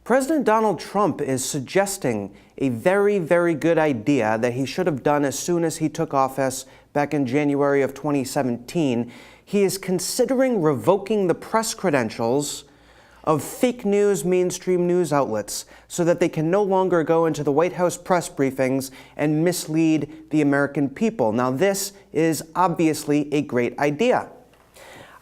President Donald Trump is suggesting a very, very good idea that he should have done as soon as he took office back in January of 2017. He is considering revoking the press credentials of fake news mainstream news outlets so that they can no longer go into the White House press briefings and mislead the American people. Now, this is obviously a great idea.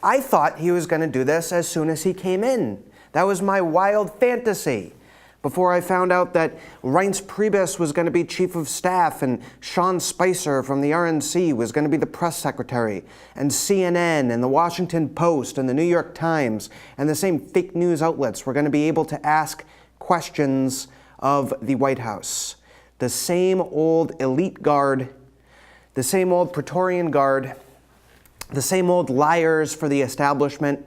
I thought he was going to do this as soon as he came in. That was my wild fantasy. Before I found out that Reince Priebus was going to be chief of staff and Sean Spicer from the RNC was going to be the press secretary, and CNN and the Washington Post and the New York Times and the same fake news outlets were going to be able to ask questions of the White House. The same old elite guard, the same old Praetorian Guard, the same old liars for the establishment,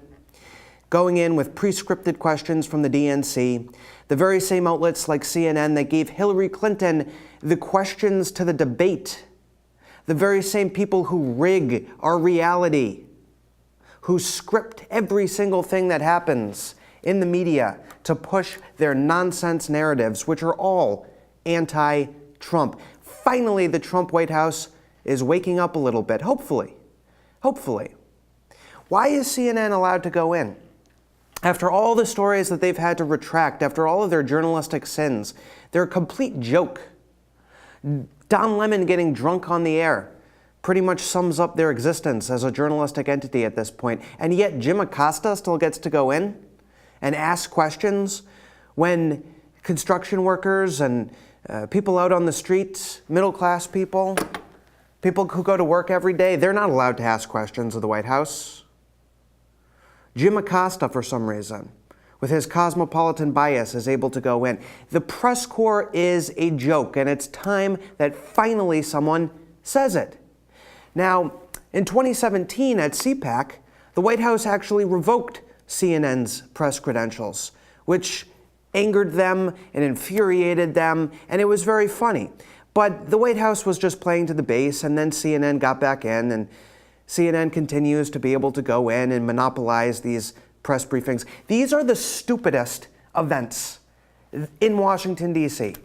going in with pre-scripted questions from the DNC, the very same outlets like CNN that gave Hillary Clinton the questions to the debate, the very same people who rig our reality, who script every single thing that happens in the media to push their nonsense narratives, which are all anti-Trump. Finally, the Trump White House is waking up a little bit, hopefully. Hopefully. Why is CNN allowed to go in? After all the stories that they've had to retract, after all of their journalistic sins, they're a complete joke. Don Lemon getting drunk on the air pretty much sums up their existence as a journalistic entity at this point. And yet Jim Acosta still gets to go in and ask questions when construction workers and people out on the streets, middle-class people, people who go to work every day, they're not allowed to ask questions of the White House. Jim Acosta, for some reason, with his cosmopolitan bias, is able to go in. The press corps is a joke, and it's time that finally someone says it. Now, in 2017 at CPAC, the White House actually revoked CNN's press credentials, which angered them and infuriated them, and it was very funny. But the White House was just playing to the base, and then CNN got back in, and CNN continues to be able to go in and monopolize these press briefings. These are the stupidest events in Washington, D.C.,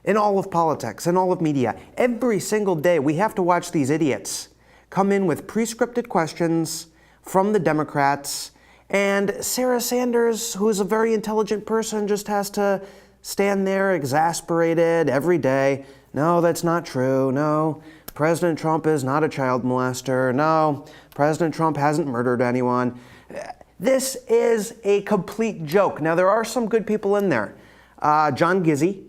in all of politics, in all of media. Every single day, we have to watch these idiots come in with pre-scripted questions from the Democrats, and Sarah Sanders, who is a very intelligent person, just has to stand there exasperated every day. No, that's not true. No, President Trump is not a child molester. No, President Trump hasn't murdered anyone. This is a complete joke. Now, there are some good people in there. John Gizzi,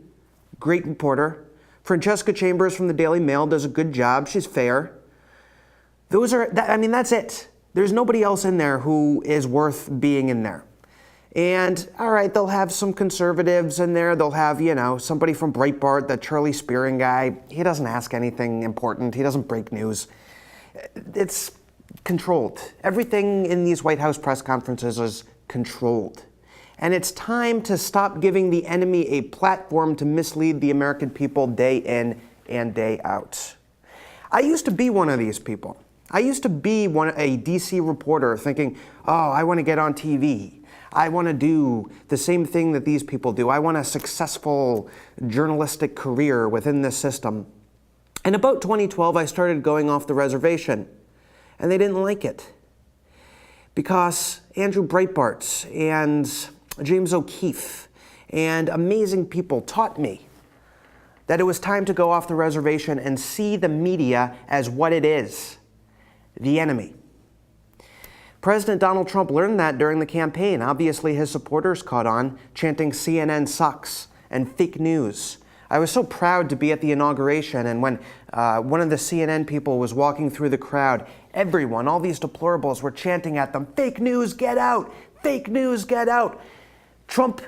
great reporter. Francesca Chambers from the Daily Mail does a good job. She's fair. That's it. There's nobody else in there who is worth being in there. And, all right, they'll have some conservatives in there. They'll have, somebody from Breitbart, that Charlie Spearing guy. He doesn't ask anything important. He doesn't break news. It's controlled. Everything in these White House press conferences is controlled. And it's time to stop giving the enemy a platform to mislead the American people day in and day out. I used to be one of these people. I used to be a DC reporter thinking, oh, I want to get on TV. I want to do the same thing that these people do. I want a successful journalistic career within this system. In about 2012, I started going off the reservation, and they didn't like it. Because Andrew Breitbart and James O'Keefe and amazing people taught me that it was time to go off the reservation and see the media as what it is, the enemy. President Donald Trump learned that during the campaign. Obviously, his supporters caught on, chanting CNN sucks and fake news. I was so proud to be at the inauguration, and when one of the CNN people was walking through the crowd, everyone, all these deplorables, were chanting at them, fake news, get out! Fake news, get out! Trump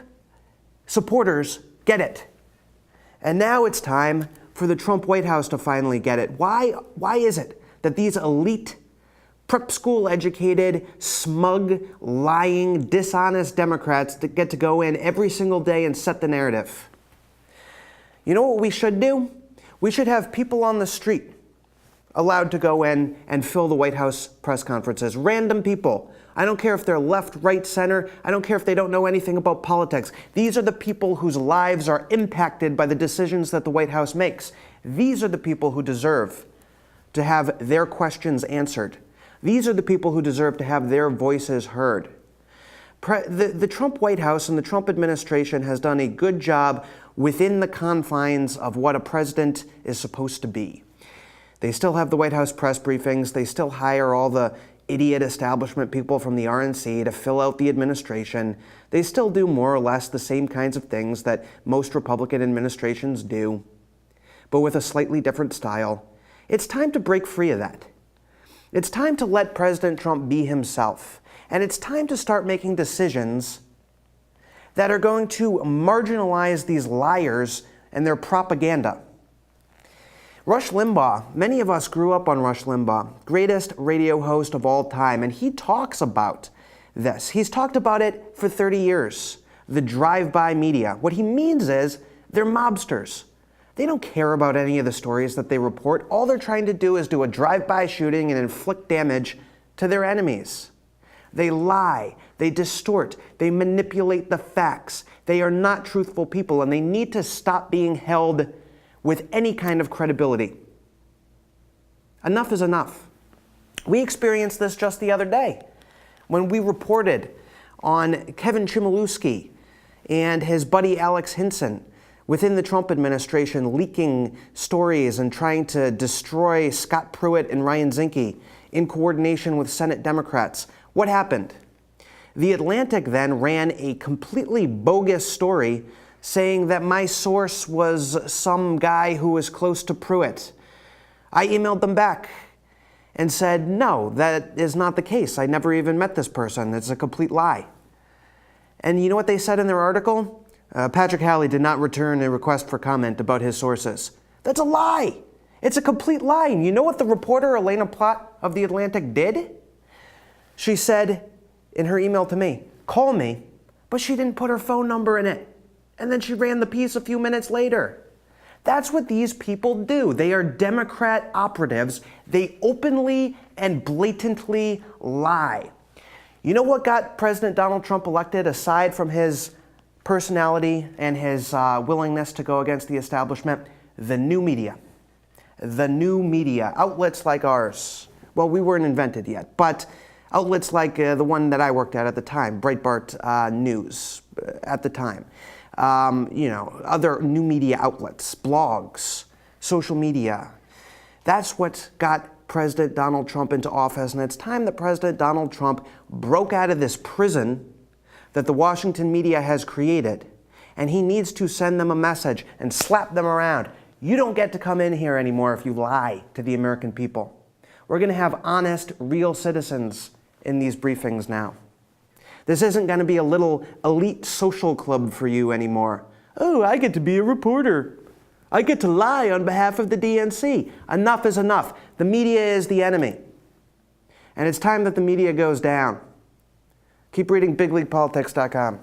supporters get it. And now it's time for the Trump White House to finally get it. Why is it that these elite, prep school educated, smug, lying, dishonest Democrats that get to go in every single day and set the narrative? You know what we should do? We should have people on the street allowed to go in and fill the White House press conferences. Random people I don't care if they're left, right, center. I don't care if they don't know anything about politics. These are the people whose lives are impacted by the decisions that the White House makes. These are the people who deserve to have their questions answered. These are the people who deserve to have their voices heard. The Trump White House and the Trump administration has done a good job within the confines of what a president is supposed to be. They still have the White House press briefings. They still hire all the idiot establishment people from the RNC to fill out the administration. They still do more or less the same kinds of things that most Republican administrations do, but with a slightly different style. It's time to break free of that. It's time to let President Trump be himself. And it's time to start making decisions that are going to marginalize these liars and their propaganda. Rush Limbaugh, many of us grew up on Rush Limbaugh, greatest radio host of all time, and he talks about this. He's talked about it for 30 years, the drive-by media. What he means is they're mobsters. They don't care about any of the stories that they report. All they're trying to do is do a drive-by shooting and inflict damage to their enemies. They lie, they distort, they manipulate the facts. They are not truthful people, and they need to stop being held with any kind of credibility. Enough is enough. We experienced this just the other day when we reported on Kevin Chmielewski and his buddy Alex Hinson within the Trump administration leaking stories and trying to destroy Scott Pruitt and Ryan Zinke in coordination with Senate Democrats. What happened? The Atlantic then ran a completely bogus story saying that my source was some guy who was close to Pruitt. I emailed them back and said, no, that is not the case. I never even met this person. It's a complete lie. And you know what they said in their article? Patrick Howley did not return a request for comment about his sources. That's a lie. It's a complete lie. And you know what the reporter Elena Plott of The Atlantic did? She said in her email to me, call me, but she didn't put her phone number in it. And then she ran the piece a few minutes later. That's what these people do. They are Democrat operatives. They openly and blatantly lie. You know what got President Donald Trump elected, aside from his personality and his willingness to go against the establishment? The new media. The new media. Outlets like ours. Well, we weren't invented yet, but outlets like the one that I worked at the time, Breitbart News at the time. Other new media outlets, blogs, social media. That's what got President Donald Trump into office, and it's time that President Donald Trump broke out of this prison that the Washington media has created, and he needs to send them a message and slap them around. You don't get to come in here anymore if you lie to the American people. We're going to have honest, real citizens in these briefings now. This isn't going to be a little elite social club for you anymore. Oh, I get to be a reporter. I get to lie on behalf of the DNC. Enough is enough. The media is the enemy. And it's time that the media goes down. Keep reading bigleaguepolitics.com.